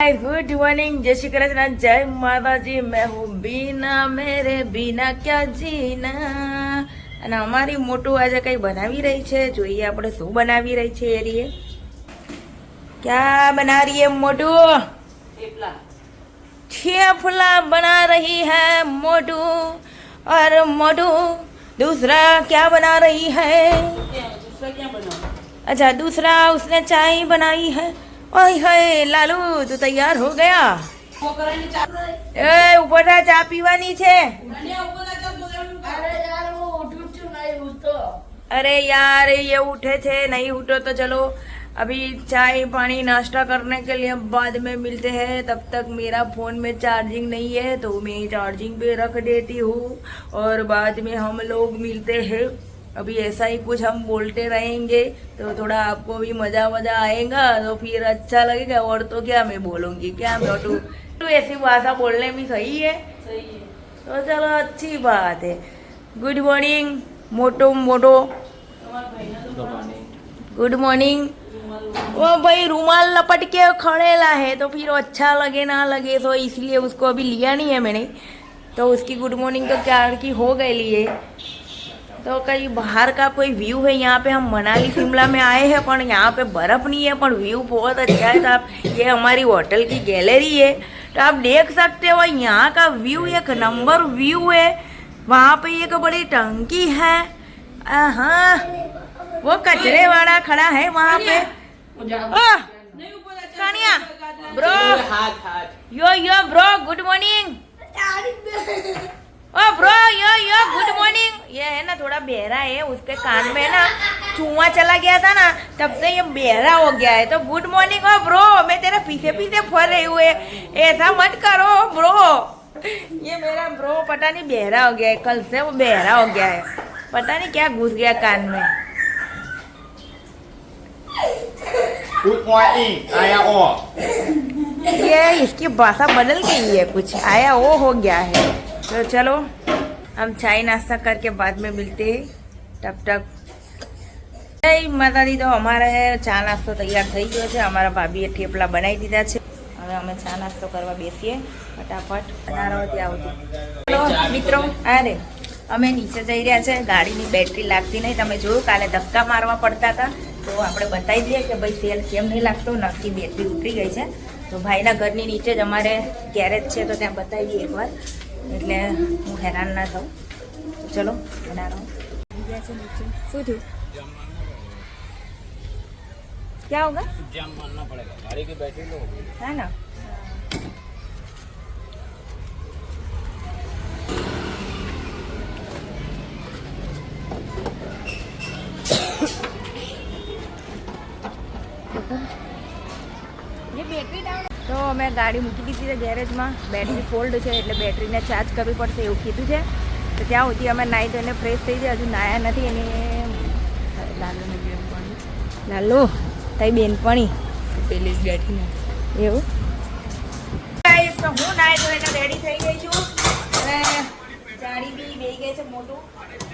Good morning, जय श्री कृष्ण, जय माता जी। मैं हूँ बीना, मेरे बीना क्या जीना। અને અમારી મોટું આજે કંઈ બનાવી રહી છે, જોઈએ આપણે શું બનાવી રહી છે। એ રીએ क्या बना रही है मोटू? ठेपला बना रही है मोटू। और मोटू दूसरा क्या बना रही है? दूसरा क्या बना? अच्छा, दूसरा उसने चाय बनाई है। ओए हाय लालू, तू तैयार हो गया? ए ऊपर चા પીવાની છે। अरे यार ये उठे थे, नहीं उठो तो चलो अभी चाय पानी नाश्ता करने के लिए बाद में मिलते हैं। तब तक मेरा फ़ोन में चार्जिंग नहीं है तो मैं चार्जिंग पे रख देती हूँ और बाद में हम लोग मिलते हैं। अभी ऐसा ही कुछ हम बोलते रहेंगे तो थोड़ा आपको भी मज़ा आएगा तो फिर अच्छा लगेगा। और तो क्या मैं बोलूँगी, क्या मोटू तो ऐसी भाषा बोलने में सही है। तो चलो अच्छी बात है। गुड मॉर्निंग मोटो मोटो। Good morning. वो भाई रुमाल लपट के खड़ेला है तो फिर अच्छा लगे ना लगे, तो इसलिए उसको अभी लिया नहीं है मैंने। तो उसकी गुड मॉर्निंग तो क्या की हो गई लिए। तो कहीं बाहर का कोई व्यू है। यहाँ पे हम मनाली शिमला में आए हैं पर यहाँ पे बर्फ़ नहीं है पर व्यू बहुत अच्छा है। तो आप ये हमारी होटल की गैलरी है तो आप देख सकते हो यहाँ का व्यू एक नंबर व्यू है। वहाँ पे एक बड़ी टंकी है। हाँ, वो कचरे वाला खड़ा है वहाँ पे। Kaniya bro, yo bro, good morning. Oh bro, yo good morning. ये है ना थोड़ा बहरा है, उसके कान में ना चूहा चला गया था ना, तब से ये बहरा हो गया है। तो गुड मॉर्निंग। ओ ब्रो, मैं तेरे पीछे पीछे फर रही हूँ, ऐसा मत करो ब्रो। ये मेरा ब्रो पता नहीं बहरा हो गया है, कल से वो बहरा हो गया है, पता नहीं क्या घुस गया कान में। गुड मॉर्निंग, आया ओ। ये इसकी भाषा बदल गई है, कुछ आया वो हो गया है। तो चलो हम चाय नाश्ता करके बाद में मिलते हैं। तब तक जय माता दी। तो हमारे ચા નાસ્તો તૈયાર થઈ ગયો છે। અમારા ભાભીએ થેપલા બનાવી દીધા છે। હવે અમે ચા નાસ્તો કરવા બેસીએ ફટાફટ। બનારો ત્યાં સુધી ચલો મિત્રો। અરે અમે નીચે જઈ રહ્યા છે, ગાડીની બેટરી લાગતી નહીં। તમે જોયું કાલે ધક્કા મારવા પડતા હતા તો આપણે બતાવી દઈએ કે ભાઈ સેલ કેમ નહીં લાગતો, નક્કી બેટરી ઉતરી ગઈ છે। તો ભાઈના ઘરની નીચે જ અમારે ગેરેજ છે તો ત્યાં બતાવી દઈએ એકવાર, એટલે હું હેરાન ના થાઉં। તો ચલો બનાવો। શું થયું? क्या होगा? जाम मारना पड़ेगा, गाड़ी की बैटरी लो है ना। ये बैटरी डाउन। तो मैं गाड़ी मूकी દીધી છે ગેરેજમાં। બેટરી ફોલ્ડ છે એટલે બેટરીને ચાર્જ કરવી પડશે એવું કીધું છે। તો ત્યાં સુધી અમે નાહી ધોઈને ફ્રેશ થઈ જાય। હજુ નાયા નથી એને લાલુને બેનપણી, લાલુ તારી બેનપણી પેલી જ બેઠી ને એવું। ગાઈસ તો હું નાહી ધોઈને રેડી થઈ ગઈ છું અને જાણી બી બેહી ગઈ છે મોટું।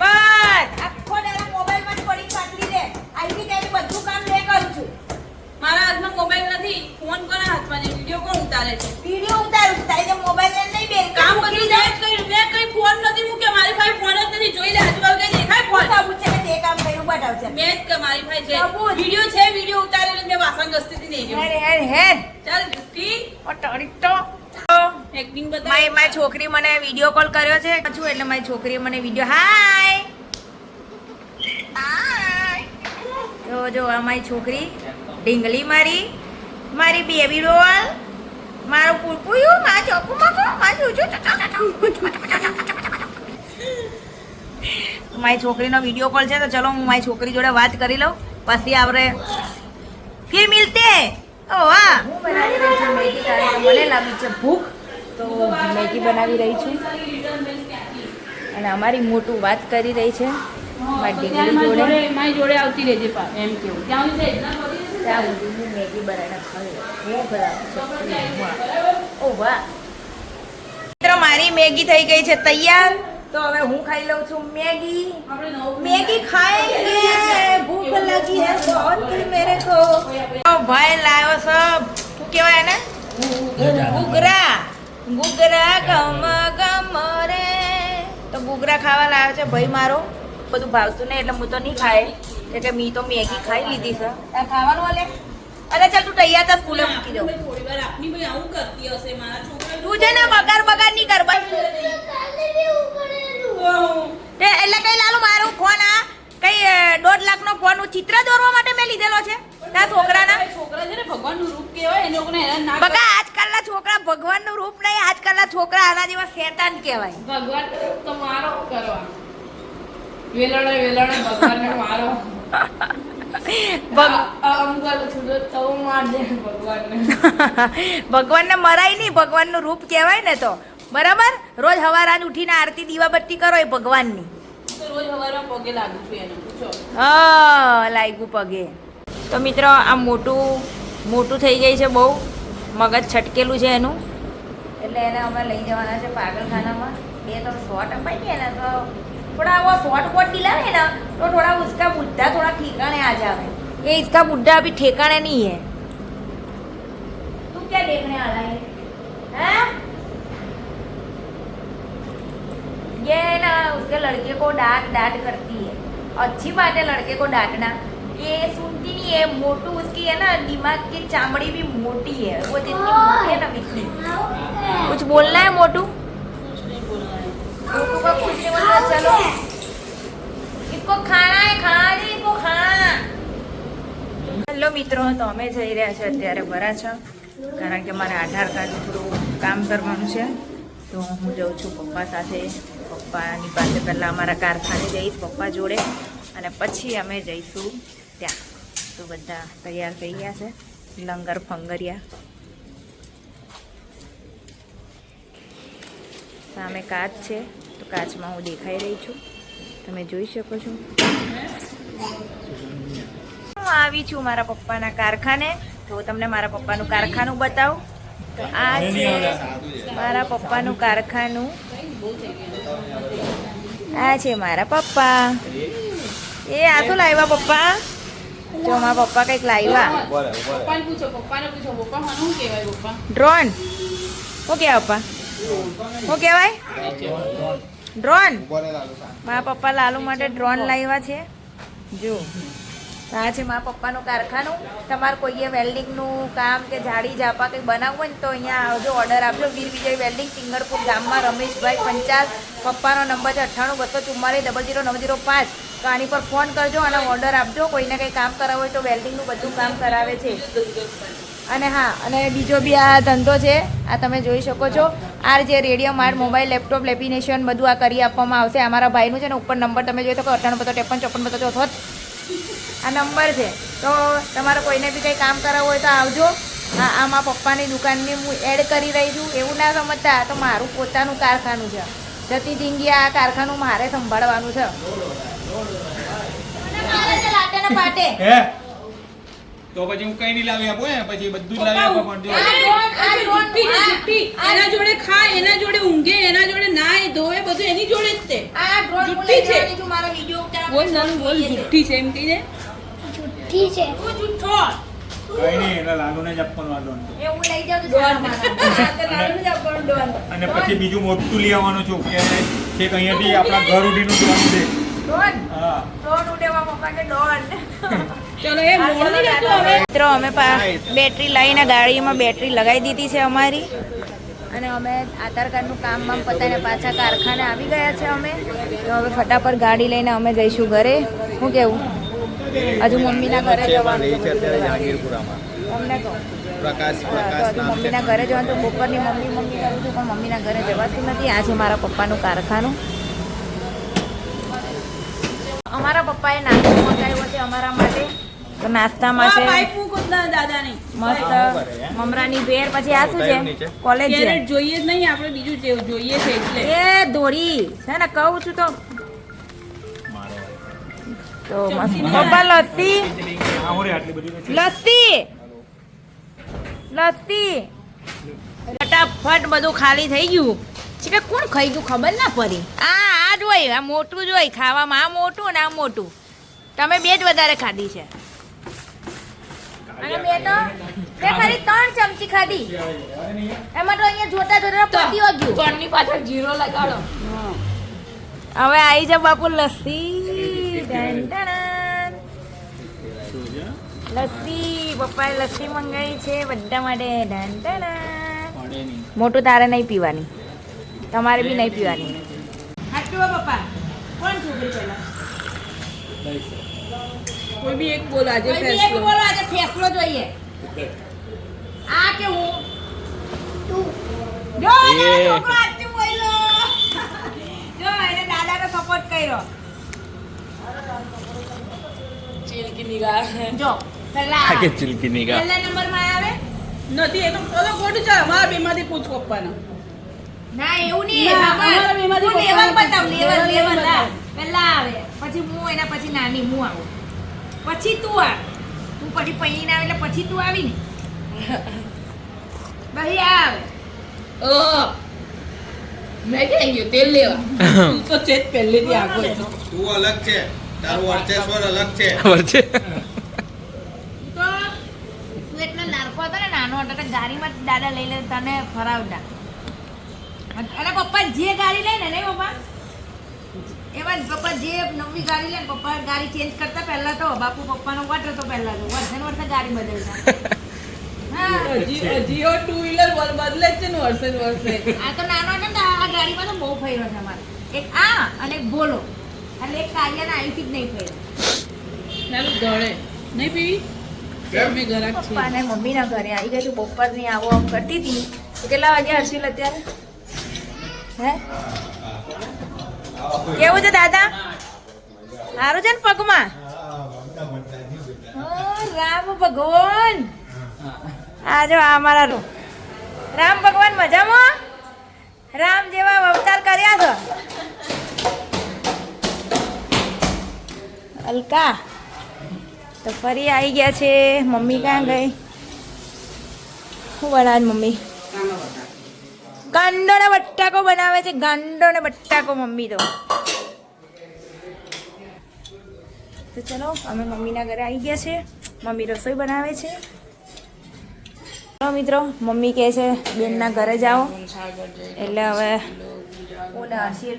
બસ આખો દાડો મોબાઈલમાં જ પડી પાટલી રે। આઈથી કઈ બધું કામ લે કરું છું। મારા હાથમાં મોબાઈલ નથી, ફોન કોના હાથમાં છે? વિડિયો કોણ ઉતારે છે? વિડિયો ઉતારું છું, તારી જે મોબાઈલ લઈને નહીં બેન કામ કરી જાય કઈ મેં કઈ ફોન નથી મૂક્યો, મારી પાસે ફોન જ નથી। જોઈ લે આજુબાજુ કઈ દેખાય ફોન? સબૂત છે કે તે કામ કર્યું બતાવશે। મેં જ કે મારી પાસે છે સબૂત। વિડિયો છે, વિડિયો ઉતારેલો મેં વાસણ ઘસતી હતી નહીં હેડ જો। હેડ હેડ ચાલ ઠીક ઓ ટડી તો એક્ટિંગ મારી બતાવ। છોકરી મને વિડિયો કોલ કર્યો છે છું એટલે મારી છોકરીએ મને વિડિયો હાય તો જો આ મારી છોકરી ઢીંગલી મારી બેબી ડોલ, મારું પુરપુયું, મારું ચોકુ મકો, મારું મારી છોકરીનો વિડિયો કોલ છે। તો ચલો હું મારી છોકરી જોડે વાત કરી લઉં, પછી આપણે ફિર મિલતે। ઓ વાહ, હું બનાવી રહી છું મેગી। કારણ કે મને લાગી છે ભૂખ તો મેગી બનાવી રહી છું અને અમારી મોટું વાત કરી રહી છે મારી ઢીંગલી જોડે। મારી જોડે આવતી રહેજે એમ કેવું ત્યાં સુધી ત્યાં સુધી હું મેગી બનાવીને ખાઈ હું બરાબર। ઓ વાહ મિત્રો, મારી મેગી થઈ ગઈ છે તૈયાર। તો હવે હું ખાઈ લઉં છું મેગી। મેગી ખાएंगे, ભૂખ લગી है बहुत मेरे को। ભાઈ લાવ્યો સબ શું કહેવાય ને ગુગરા ગુગરા ગમ ગમ રે તો ગુગરા ખાવા લાવ્યો છે ભાઈ મારો બધું ભાવતું નહીં એટલે હું તો નહીં ખાય એટલે મેં તો મેગી ખાઈ લીધી છે તાર ખાવાનું હાલે અરે ચાલ તું તૈયાર થા સ્કૂલે મૂકી દઉં થોડી વાર આપની ભાઈ આવું કરતી હશે મારા છોકરા તું છે ને બગાડ નહીં કર તે એટલે કઈ લાલુ મારો ફોન આ કઈ 1.5 લાખનો ફોન હું ચિત્ર દોરવા માટે મેં લીધેલો છે તારા છોકરાના છોકરા છે ને ભગવાનનું રૂપ કહેવાય એને લોકોને હેરાન ના બગા આજકાલના છોકરા ભગવાનનું રૂપ નહીં આજકાલના છોકરા આના જેવા શેતાન કહેવાય ભગવાન તો મારો કરવા વેલણે ભગવાનને મારો ભગવાનને મરાય નહીં ભગવાનનું રૂપ કહેવાય ને તો બરાબર રોજ હવાર ઉઠીને આરતી દીવાબત્તી કરો એ ભગવાનની રોજ હવારમાં પગે લાગુ છું એને પૂછો હા લાગ્યું પગે તો મિત્રો આ મોટું થઈ ગઈ છે બહુ મગજ છટકેલું છે એનું એટલે એને અમે લઈ જવાના છે પાગલખાનામાં 2-3 શોટ અપાઈ દે ને તો थोड़ा वो शॉर्ट वॉट दिलावे ना तो थोड़ा उसका बुड्ढा थोड़ा ठिकाने आ जावे ये इसका बुड्ढा अभी ठिकाने नहीं है तू क्या देखने आ रहा है हैं ये ना उसके लड़के को डांट करती है अच्छी बात है लड़के को डांटना ये सुनती नहीं है मोटू उसकी है ना दिमाग की चामड़ी भी मोटी है वो जितनी मोटी है ना बिल्कुल कुछ बोलना है मोटू मोटू का कुछ नहीं बोलना चलो इसको खाना है खाना है इसको खाना હેલો મિત્રો તો અમે જઈ રહ્યા છે અત્યારે વરાછા કારણ કે મારે આધાર કાર્ડ થોડું કામ કરવાનું છે તો હું જાઉં છું પપ્પા સાથે પપ્પાની પાસે પહેલાં અમારા કારખાને જઈશ પપ્પા જોડે અને પછી અમે જઈશું ત્યાં તો બધા તૈયાર થઈ ગયા છે લંગર ફંગરિયા સામે કાચ છે તો કાચમાં હું દેખાઈ રહી છું તમે જોઈ શકો છો હું આવી છું મારા પપ્પાના કારખાને તો તમને મારા પપ્પાનું કારખાનું બતાવું તો આ છે મારા પપ્પાનું કારખાનું આ છે મારા પપ્પા એ આ શું લાવ્યા પપ્પા જો મારા પપ્પા કંઈક લાવ્યા પપ્પાને પૂછો પપ્પા શું કહેવાય પપ્પા ડ્રોન શું કહેવાય પપ્પા શું કહેવાય ડ્રોન મારા પપ્પા લાલુ માટે ડ્રોન લાવ્યા છે જો આ છે મારા પપ્પાનું કારખાનું તમારે કોઈએ વેલ્ડિંગનું કામ કે જાડી ઝાપા કંઈ બનાવવું હોય ને તો અહીંયા આવજો ઓર્ડર આપજો વીર વિજય વેલ્ડિંગ સિંગરપુર ગામમાં રમેશભાઈ 50 પપ્પાનો નંબર છે 9824400905 તો આની પર ફોન કરજો અને ઓર્ડર આપજો કોઈને કંઈ કામ કરાવવું હોય તો વેલ્ડિંગનું બધું કામ કરાવે છે અને હા અને બીજો બી આ ધંધો છે આ તમે જોઈ શકો છો આ જે radio Mart mobile laptop lamination બધું આ કરી આપવામાં આવશે અમારા ભાઈનું છે ને ઉપર નંબર તમે જોઈ શકો 9852535454 આ નંબર છે તો તમારે કોઈને બી કંઈ કામ કરાવવું હોય તો આવજો હા આમાં પપ્પાની દુકાનની હું એડ કરી રહી છું એવું ના સમજતા તો મારું પોતાનું કારખાનું છે જતી જિંદગી આ કારખાનું મારે સંભાળવાનું છે પાટે તો પછી હું કઈ નહીં લાવી આપું હે પછી બધું જ લાવી આપવા પણ એના જોડે ખાય એના જોડે ઊંઘે એના જોડે નાય ધોવે બધું એની જોડે જ તે જુઠ્ઠી છે મારો વિડિયો બોલ નાનું બોલ જુઠ્ઠી છે એમ કહી દે જુઠ્ઠી છે તું જુઠ્ઠો કઈ નહીં એટલે લાલુને જ આપવાનું વાંધો નથી. એ હું લઈ જાઉં છું અને પછી બીજું મોટું લઈ આવવાનું છું કે છેક અહીંયાથી આપણા ઘર ઉડીનું જોવાનું છે ડોન હા ડોન ઉડેવા પપ્પા કે ડોન ચલો એ મોડ નહીં રહેતું હવે મિત્રો અમે બેટરી લઈને ગાડીમાં બેટરી લગાવી દીધી છે અમારી અને અમે આધાર કાર્ડનું કામ બામ પતાવીને પાછા કારખાને આવી ગયા છે અમે તો હવે ફટાફટ ગાડી લઈને અમે જઈશું ઘરે શું કેવું હજુ મમ્મીના ઘરે જવાનું છે તમને કહું હજુ મમ્મીના ઘરે જવાનું તો બપોરની મમ્મી કરું છું પણ મમ્મીના ઘરે જવાતું નથી આ છે મારા પપ્પાનું કારખાનું અમારા પપ્પાએ નાસ્તો મંગાવ્યો છે અમારા માટે તો નાસ્તામાં છે પાઇપ મૂકો દાદાની મસ્ત મમરાની ભેળ પછી આ શું છે કોલેજ કેરેટ જોઈએ જ નહીં આપણે બીજું જોઈએ છે એટલે એ દોરી છે ને કહું છું તો મસ્ત પપ્પા લસ્સી લસ્સી લસ્સી ફટાફટ બધું ખાલી થઈ ગયું છે કે કોણ ખાઈ ગયું ખબર ના પડી આ જોઈ આ મોટું જોઈ ખાવામાં આ મોટું ને આ મોટું તમે બે જ વધારે ખાધી છે અને બે તો તે ખાલી 3 ચમચી ખાધી એમાં તો અહીંયા જોતા જોતા પતી ગયું ઘરની પાછળ જીરો લગાડો હવે આવી જા બાપુ લસ્સી ડન ડન. લસ્સી પપ્પાએ લસ્સી મંગાવી છે બધા માટે ડન ડન. મોટું તારે નહીં પીવાની તમારે બી નહીં પીવાની. હાચું પપ્પા કોણ છોકરી પહેલા કોઈ બી એક બોલ આજે કોઈ બી એક બોલો આજે ફેસલો જોઈએ આ કે હું તું જો મારો છોકરો હાચું બોલ્યો જો એને દાદાનો સપોર્ટ કર્યો ચીલકી નિગાહ જો પહેલા આગે ચિલકી નિગાહ પહેલા નંબરમાં આવે નથી એ તો ખોટું છે અમારા બેમાંથી પૂછ પપ્પાના ના એવું નહીં ના, બાબા. અમારા બેમાંથી હું લેવલ પપ્પાનો બતાવ લેવલ લેવલ લેવલ બતાવ. પહેલા આવે પછી હું એના પછી નાની હું આવું પછી તું આવ તું પછી પૈણી આવે એટલે પછી તું આવી ને ભાઈ આવે મેં ક્યાં ગયો તેલ લેવા તું તો છે જ પહેલેથી આગળ હતો. તું અલગ છે તારું વર્ચસ્વ અલગ છે વચ્ચે તો તું એટલો નાનકો હતો ને નાનો હતો તો ગાડીમાં જ દાદા લઈ લે તને ફરાવતા અને પપ્પા જે ગાડી લઈને નહીં પપ્પા એમાં જ પપ્પા જે નવી ગાડી લે ને પપ્પા ગાડી ચેન્જ કરતા પહેલા તો બાપુ પપ્પાનો વટ હતો પહેલા તો વર્ષે ગાડી બદલતા હા હજીઓ ટુ વ્હીલર બદલે જ છે ને વર્ષે ને વર્ષે આ તો નાનો હતો ને આ ગાડીમાં તો બહુ ફર્યો છે અમારે એક આ અને એક બોલો એટલે એક કાલિયાના આઈથી જ નહીં ફર્યો ચાલો દોડે નહીં પીવી મેં ઘરાક છે પપ્પા અને મમ્મીના ઘરે આવી ગઈ તું બપોરની આવો આમ કરતી હતી તો કેટલા વાગ્યા હર્ષિલ અત્યારે હે કેવું છે દાદા સારું છે ને પગમાં રામ ભગવાન આ જો આ અમારા રામ ભગવાન મજામાં રામ જેવા અવતાર કર્યા છો અલકા તો ફરી આવી ગયા છે મમ્મી ક્યાં ગઈ શું બનાવે મમ્મી ગાંડો ને બટાકો બનાવે છે ગાંડો ને બટાકો મમ્મી તો ચલો અમે મમ્મીના ઘરે આવી ગયા છે મમ્મી રસોઈ બનાવે છે ચલો મિત્રો મમ્મી કહે છે બેનના ઘરે જાઓ એટલે હવે ઓલા હર્ષિલ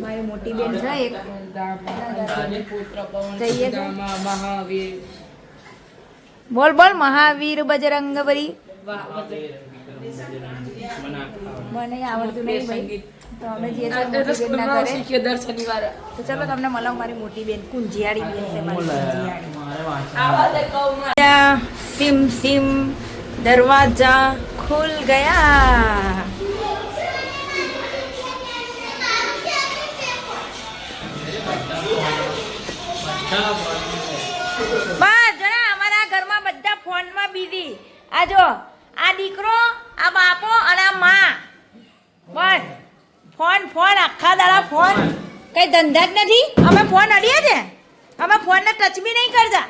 મારી મોટી બેન છે એક જઈએ છે. મહાવીર બોલ બોલ મહાવીર બજરંગ બલી મને આવડતું નહીં ભાઈ તો અમે જઈએ છીએ મોટી બેનના ઘરે દર શનિવારે તો ચલો તમને મળાવું મારી મોટી બેન કુંજિયાળી બેન છે મારી કુંજિયાળી આવા દે કહું સિમ સિમ દરવાજા ખુલ ગયા બસ જરા અમારા ઘરમાં બધા ફોનમાં બીજી આ જો આ દીકરો આ બાપો અને આ માં બસ ફોન ફોન આખા દાડા ફોન કઈ ધંધા જ નથી અમે ફોન અડીએ છે અમે ફોનને ટચ બી નહીં કરતા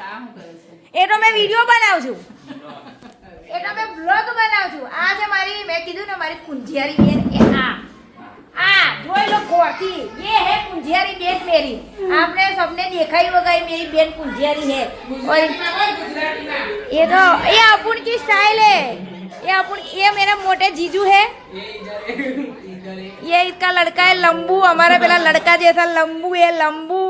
એ તો મેં વિડીયો બનાવું છું એ તો મેં બ્લોગ બનાવું છું આ છે મારી મેં કીધું ને મારી કુંજિયારી બેન એ આ જોઈ લો ગોરથી ये है कुंजियारी बेन मेरी आपने सबने देखा ही होगा ये मेरी बेन कुंजियारी है और ये तो ये अपुन की स्टाइल है ये मेरा मोटे जीजू है ये इसका लड़का है लंबू हमारा पहला लड़का जैसा लंबू है लंबू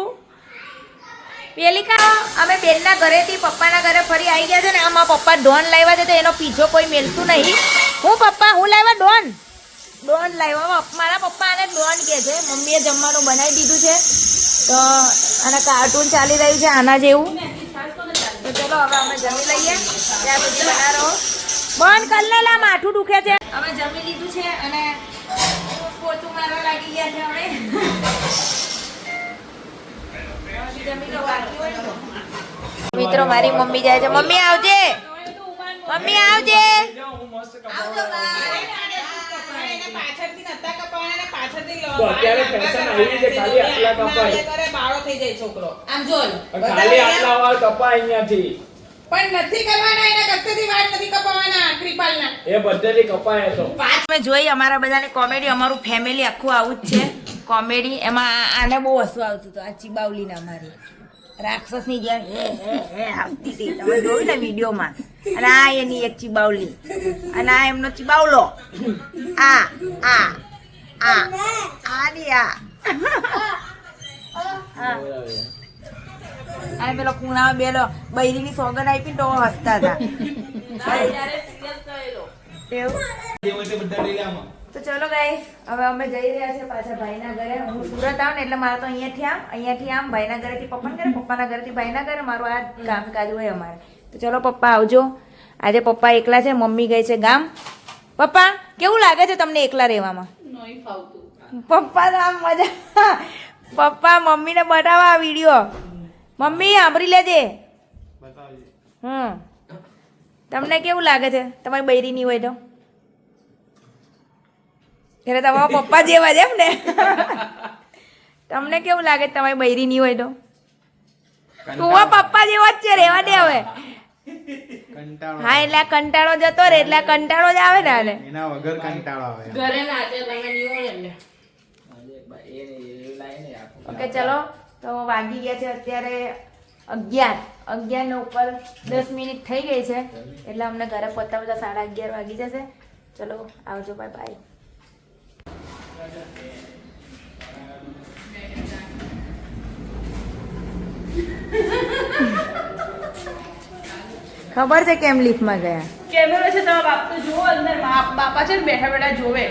પેલી કા અમે બેનના ઘરેથી પપ્પાના ઘરે ફરી આવી ગયા છે ને આમાં પપ્પા ડોન લાવ્યા છે તો એનો પીછો કોઈ મેલતું નહીં હું પપ્પા હું લાવ્યા ડોન લાવ્યા મારા પપ્પા આને ડોન કહે છે મમ્મીએ જમવાનું બનાવી દીધું છે તો અને કાર્ટૂન ચાલી રહ્યું છે આના જેવું તો ચલો હવે અમે જમી લઈએ ત્યાં સુધી બના રહો બંધ કર લે લા માથું દુખે છે અમે જમી લીધું છે અને પોતું મારવા લાગી ગયા છે અમે મિત્રો મારી મમ્મી જાય છે મમ્મી આવજે મમ્મી આવજે આવજો અત્યારે ફેશન આવી છે ખાલી આટલા કપાય બાળો થઈ જાય છોકરો આમ જો ખાલી આટલા વાળ કપાય અહીંયાથી પણ નથી કરવાના એના કસ્તેથી વાળ નથી કપાવવાના કૃપાલના એ બધેથી કપાય તો અમે જોઈ અમારા બધાની કોમેડી અમારું ફેમિલી આખું આવું જ છે કોમેડી એમાં આને બહુ હસવું આવતું હતું આ ચીબાવલીને અમારી રાક્ષસની જેમ હસતી હતી તમે જોયું ને વિડીયોમાં. અને આ એની એક ચીબાવલી અને આ એમનો ચીબાવલો. આ આ આ આ ની આ અને પેલો કુણામાં બેલો બૈરીની સોગન આપી તો હસતા હતા. એવું તો ચલો ગાઈસ હવે અમે જઈ રહ્યા છે પાછા ભાઈના ઘરે. હું સુરત આવું ને એટલે મારે તો અહીંયાથી આમ ભાઈના ઘરેથી પપ્પાના ઘરે, પપ્પાના ઘરેથી ભાઈના ઘરે. મારું આ કામકાજ હોય અમારે. તો ચલો પપ્પા આવજો. આજે પપ્પા એકલા છે, મમ્મી ગઈ છે ગામ. પપ્પા કેવું લાગે છે તમને એકલા રહેવામાં? નહીં ફાવતું. પપ્પા તો આમ મજા. પપ્પા મમ્મીને બતાવા આ વિડીયો. મમ્મી સાંભળી લેજે. તમને કેવું લાગે છે તમારી બૈરી નહીં હોય તો? એટલે તમારા પપ્પા જેવા જ એમ ને? તમને કેવું લાગે તમારી બૈરી નહીં હોય તો? તું પપ્પા જેવો જ છે, રેવા દે હવે. હા એટલે આ કંટાળો જતો રે એટલે આ કંટાળો જ આવે ને આને. એના વગર કંટાળો આવે. ઘરે નાચે તમે નહીં હોય એટલે. ઓકે ચલો તો વાગી ગયા છે અત્યારે 11 ને ઉપર 10 મિનિટ થઈ ગઈ છે એટલે અમને ઘરે પતાવતા 11:30 વાગી જશે. ચલો આવજો, બાય બાય. ખબર છે કેમ લિફ્ટમાં ગયા? કેમેરો છે તમારા બાપ તો જોવો અંદર. બાપા છે ને બેઠા બેઠા જોવે.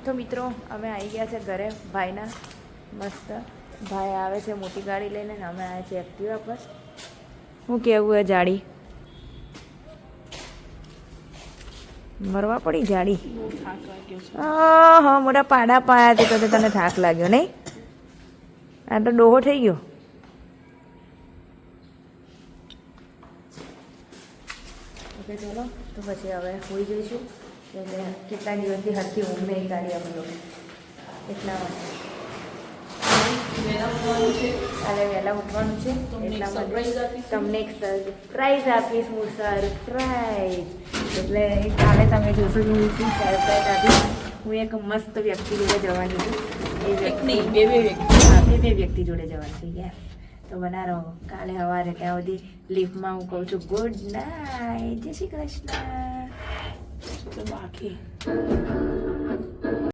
તો મિત્રો અમે આવી ગયા છે ઘરે ભાઈના. મસ્ત ભાઈ આવે છે મોટી ગાડી લઈને ને અમે આવ્યા છે એક્ટિવા પર. શું કેવું એ જાડી મરવા પડી જાડી. હા મોટા પાડા પાયા છે તો તને થાક લાગ્યો નહીં? આ તો ડોહો થઈ ગયો. ઓકે ચલો તો પછી હવે હોઈ જઈશું. એટલે કેટલા દિવસથી હરખી ઊંઘ નહીં કાઢી અમે લોકો એટલા માટે. કાલે વહેલા ઉઠવાનું છે એટલા માટે તમને એક સરપ્રાઈઝ આપીશ. હું સરપ્રાઈઝ એટલે કાલે તમે જોશો કે હું શું સરપ્રાઈઝ આપીશ. હું એક મસ્ત વ્યક્તિ જોડે જવાની છું. એ વ્યક્તિ બે વ્યક્તિ જોડે જવાની છું. યસ તો બના રહો કાલે સવારે. ત્યાં સુધી લિફ્ટમાં હું કહું છું ગુડ નાઇટ, જય શ્રી કૃષ્ણ. તો બાકી